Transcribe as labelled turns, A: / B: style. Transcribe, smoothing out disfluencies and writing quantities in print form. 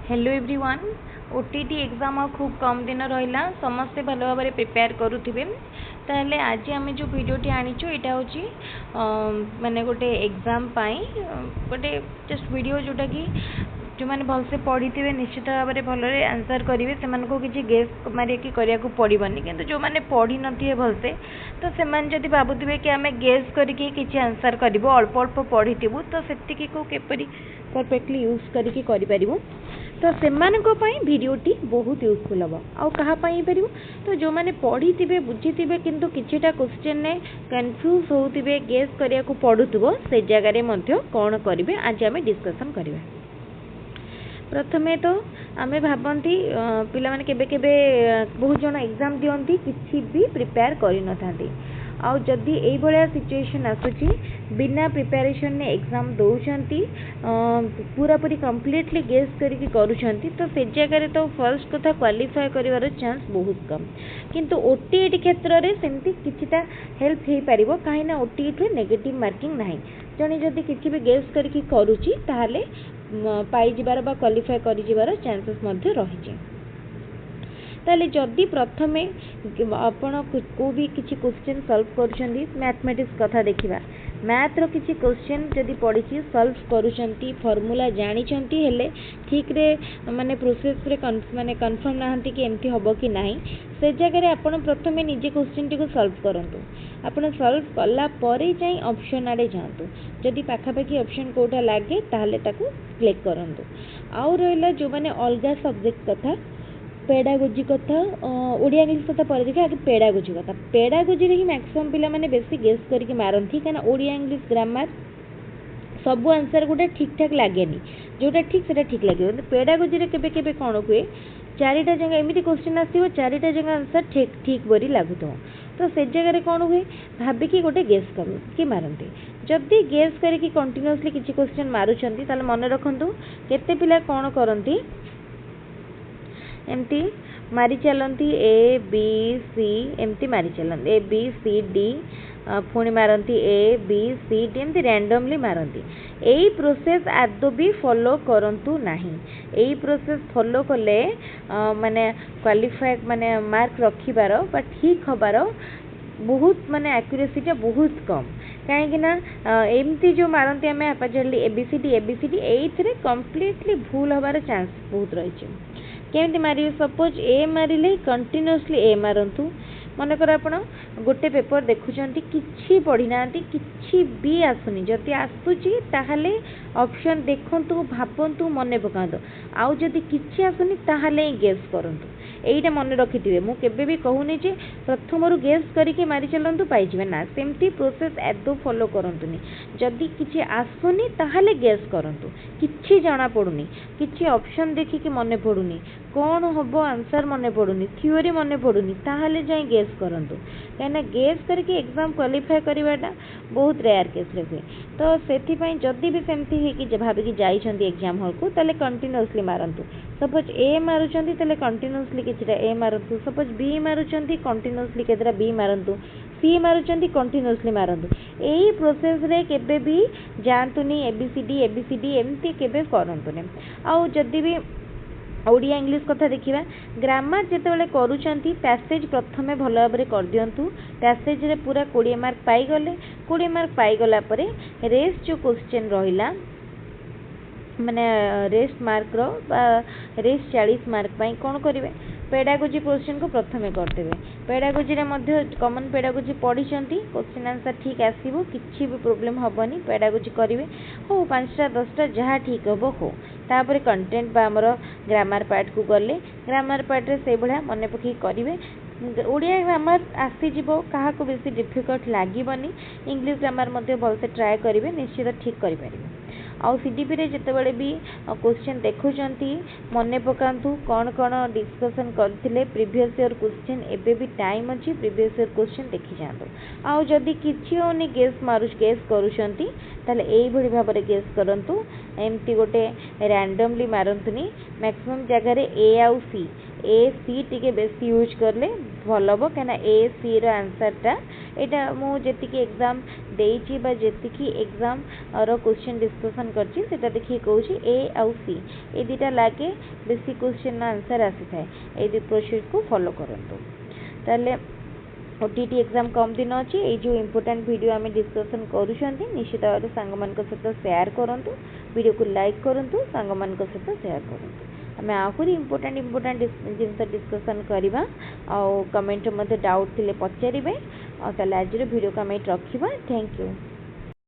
A: Hello everyone. OTT exam खूब कम दिन रहा समस्ते भल भाव प्रिपेयर करुवे ताहले आज आम जो भिडियोटी आनीचु यहाँ हूँ माने गोटे एग्जाम गोटे जस्ट वीडियो जोटा कि जो मैंने भलसे पढ़ी थे निश्चित भाव में भल आंसर करेंगे से किसी गेस मारिकी करने को पड़ोनी कि जो मैंने पढ़ी थे भलसे तो से भावुवे कि आम गेस करके किसी आंसर करूँ अल्प अल्प पढ़ी तो से को केपरी परफेक्टली यूज करूँ तो से भिडियोटी बहुत यूजफुल हम आउ कहाँ पार तो जो मैंने पढ़ी थे बुझी थे किंतु किछिटा क्वेश्चन ने कन्फ्यूज होते गेस करने को पड़ुव से जगह कौन करेंगे आज आम डिस्कसन करिया। प्रथमे तो आमे भावती पिला माने केबे केबे बहुत जन एग्जाम दियंती किछि भी प्रिपेयर करि न थांती आउ जदि एई भलिया सिचुएशन आसुची बिना प्रिपरेशन ने एग्जाम दउचंती पूरा पूरी कंप्लीटली गेस करके करूचंती तो से जगह तो फर्स्ट कथा क्वालिफाई करिवार चांस बहुत कम किंतु ओटीईटी क्षेत्र में सेमती किछिटा हेल्प हे परिबो काहे ना ओटीईटी रे नेगेटिव मार्किंग नाही जने जदि किछि भी गेस करके करूची ताहाले पाई जिबार बा क्वालिफाई करि जिबार चांसेस मध्ये रहिछि ताले जदि प्रथमे आपण को भी किसी क्वेश्चन सॉल्व करूछंती मैथमेटिक्स कथा देखिबा मैथ रो किसी क्वेश्चन जदि पढ़ी सॉल्व करूछंती फार्मूला जानिछंती हेले ठीक रे माने प्रोसेस रे माने कंफर्म नाहंती कि एमती हबो कि नाही से जगह आपण प्रथमे निजे क्वेश्चन टी को सॉल्व करंतु आपण सॉल्व कला परे जाई ऑप्शन आडे जांतु जदि पाखापाखी ऑप्शन कोटा लागे ताहले ताकू क्लिक करंतु आउ रहला जो माने अलगा सब्जेक्ट कथा पेडागोजी कथा ओडिया इंग्लिश कथा पर देखा आगे पेडागोजी रे ही मैक्सिमम पिला माने बेसी गेस करके मारंती काना ओडिया इंग्लिश ग्रामर सब आंसर गोटे ठीक ठाक लागेनी जोटा ठीक से ठीक लगे पेडागोजी रे केबे केबे कोन हुए चारिटा जगह एमती क्वेश्चन आसीबो चारिटा जगह आंसर ठीक ठीक बरी लागुतो तो से जगह कौन हुए भाविकी गोटे गेस करूँ कि मारती जदि गेस करके कंटिन्यूअसली किसी क्वेश्चन मारुचंती ताले मन रखंतु केते पिला कौन करंती एमती मारी चलती ए बी सी एमती मारी चलती ए बी सी डी पुणी मारती ए बी सी डी एमती रैंडमली मारती यही प्रोसेस आदौ भी फॉलो करंतु नहीं यही प्रोसेस फॉलो कले माने क्वालिफाई माने मार्क रखिबार बा ठीक हबार बहुत माने एक्यूरेसीटा बहुत कम कहीं एमती जो मारती आम जल्दी एबीसीडी एथरे कंप्लीटली भूल हबार चांस बहुत रही केमती मारे सपोज ए मारे कंटिन्यूअसली ए मारतु मनकर आपण गोटे पेपर देखुंट कि पढ़ी ना कि भी आसुनी जदि आसूची ताहले ऑप्शन देखंतु भावंतु मन पकातु आउ जदि किछि आसुनी ताहले गेस करंतु एटा मन रखिथिबे मु केबे भी कहूनी जे प्रथम रु गेस करके मारी चलंतु पाई जिवे ना सेमती प्रोसेस एदो फॉलो करंतुनी जदि किछि आसुनी ताहले गेस करंतु किछि जाना पडुनी किछि ऑप्शन देखि कि मन पडुनी कौन हबो आंसर मन पडुनी थ्योरी मन पडुनी ताहले जाई गेस करंतु कहना गेस करके एग्जाम क्वालिफाई करवाटा बहुत रेयर केस रे हुए तो सेथि पई जदि भी सेमती हे कि भाबी कि जाइछंती एग्जाम हॉल को ताले कंटिन्यूअसली मारंतु सपोज ए मारुचंती ताले कंटिन्यूअसली किछिटा ए मारंतु सपोज बी मारुचंती कंटिन्यूअसली केतरा बी मारंतु सी मारुचंती कंटिन्यूअसली मारंतु एही प्रोसेस रे केबे भी जानतुनी एबीसीडी एमती केबे करंतुनी आउ जदि भी ओडिया इंग्लिश कथा देखिबा ग्रामर जेतेबेले करूचंती पैसेज प्रथमे भल भाबरे कर दियंतु पैसेज रे पूरा 20 मार्क पाई गले 20 मार्क पाई गला परे रेस्ट जो क्वेश्चन रहिला माने रेस्ट मार्क रो रेस्ट 40 मार्क पाई कोन करिवे पेडागोजी क्वेश्चन को प्रथमे करदेबे पेडागोजी रे मध्य कॉमन पेडागोजी पढ़ी क्वेश्चन आंसर ठीक आसीबो किछि भी प्रॉब्लम हबनी पेडागोजी करिवे हो 5टा 10टा जहाँ ठीक हबो हो तापर कंटेंट बा हमर ग्रामर पार्ट को गले ग्रामर पार्ट रे से भलिया मने पकी करिवे ओडिया ग्रामर आसी जीवो कहा को बेसी डिफिकल्ट लागिबनी इंग्लिश ग्रामर मध्ये भलसे ट्राई करिवे निश्चित ठीक करि परिबे आउ सीडीपी रे जेतेबेले भी क्वेश्चन देखुचंती मने पकांतु कौन कौन डिस्कशन करथिले प्रीवियस ईयर क्वेश्चन एबे भी टाइम अछि प्रीवियस ईयर क्वेश्चन देखि जांतु आउ जदी किछि ओनी गेस करूचंती ताले एई भली भाबरे गेस करंतु एमती गोटे रैंडमली मारंतुनी मैक्सिमम जगह रे ए आउ सी टिके बेसी यूज करले भल हबो कना ए सी रो आंसर टा एटा मु जेतिकी एग्जाम देइची बा जेतिकी एग्जाम रो क्वेश्चन डिस्कशन करची सेटा देखि कहूची ए आउ सी ए दुटा लागे बेसी क्वेश्चन आंसर आसी थाए ए दि प्रोसेस को फॉलो करंतु ताले ओटीटी एग्जाम कम दिन अच्छी ये जो इम्पोर्टाट वीडियो आम डिस्कसन करुँच निश्चित भाव सांग मान सहित सेयार करूँ वीडियो को लाइक करूँ सांग मान सहित सेयार करूँ आम आहरी इम्पोर्टाट जिन डिस्कसन करवा आउ कमेंट मध्य डाउट थे पचारे आज वीडियो को आम रखा थैंक यू।